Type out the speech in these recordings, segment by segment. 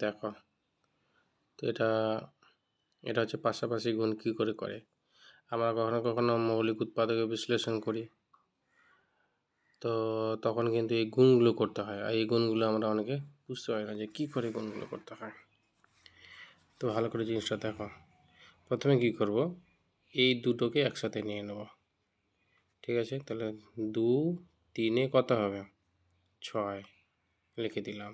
দেখো। তো এটা হচ্ছে পাশাপাশি গুণ কী করে আমরা কখনো কখনো মৌলিক উৎপাদকে বিশ্লেষণ করি, তো তখন কিন্তু এই গুণগুলো করতে হয়, আর এই গুণগুলো আমরা অনেকে বুঝতে পারি না যে কী করে গুণগুলো করতে হয়। তো ভালো করে জিনিসটা দেখো। প্রথমে কি করব, এই দুটোকে একসাথে নিয়ে নেব, ঠিক আছে? তাহলে 2 3 কত হবে? 6 লিখে দিলাম।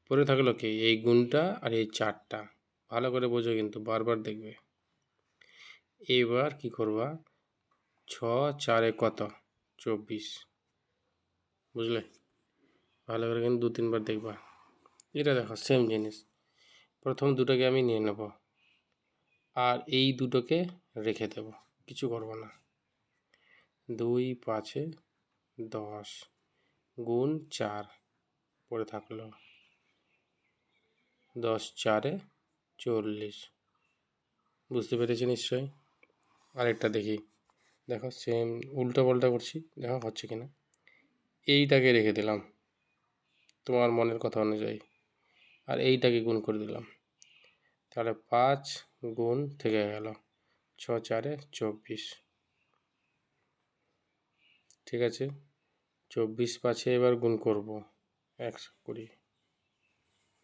পরে থাকলো কি এই গুণটা আর এই 4টা, ভালো করে বোঝো কিন্তু বারবার দেখবে। এবার কি করবা, 6 4 কত? 24, বুঝলে? ভালো করে কিন্তু 2 3 বার দেখবা। এটা দেখো সেম জিনিস, প্রথম দুটোকে আমি নিয়ে নেব আর এই দুটোকে রেখে দেব, কিছু করব না। 2 5 10 গুণ 4, পরে থাকলো 10 4 40। বুঝতে পেরেছি নিশ্চয়ই? আরেকটা দেখি, দেখো সেম উল্টো পাল্টা করছি, দেখো হচ্ছে কিনা। এইটাকে রেখে দিলাম তোমার মনের কথা অনুযায়ী, আর এইটাকে গুণ করে দিলাম, তাহলে 5 গুণ থেকে গেল 6 4 24, ঠিক আছে? 24 5 এবার গুণ করব 120।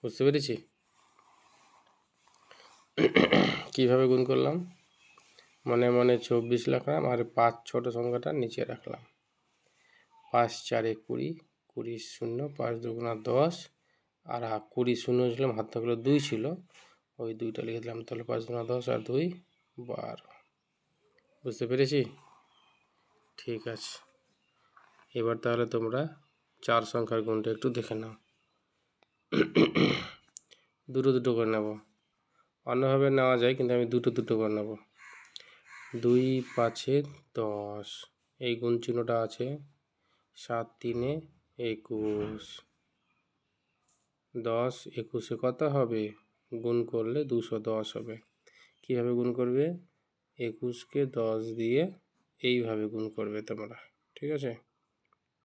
বুঝতে পেরেছি কীভাবে গুণ করলাম? মনে মনে 24 লিখলাম আর 5 ছোট সংখ্যাটা নিচে রাখলাম। 5 4 20, 20 শূন্য, 5 দুগুণা 10, আর 20 শূন্য ছিলাম, হাত থাকলো 2 ছিল, ওই 2টা লিখে দিলাম, তাহলে 5 দুগুণা 10 আর 2 12। বুঝতে পেরেছি? ঠিক আছে, এবার তাহলে তোমরা 4 সংখ্যার গুণটা একটু দেখে নাও। দুটো দুটো করে নেব, অন্যভাবে নেওয়া যায় কিন্তু আমি দুটো দুটো করে নেব। 2 5 10, এই গুণ চিহ্নটা আছে, 7 3 21, 10 21 কত হবে? গুণ করলে 210 হবে। কীভাবে গুণ করবে? 21কে 10 দিয়ে এইভাবে গুণ করবে তোমরা, ঠিক আছে?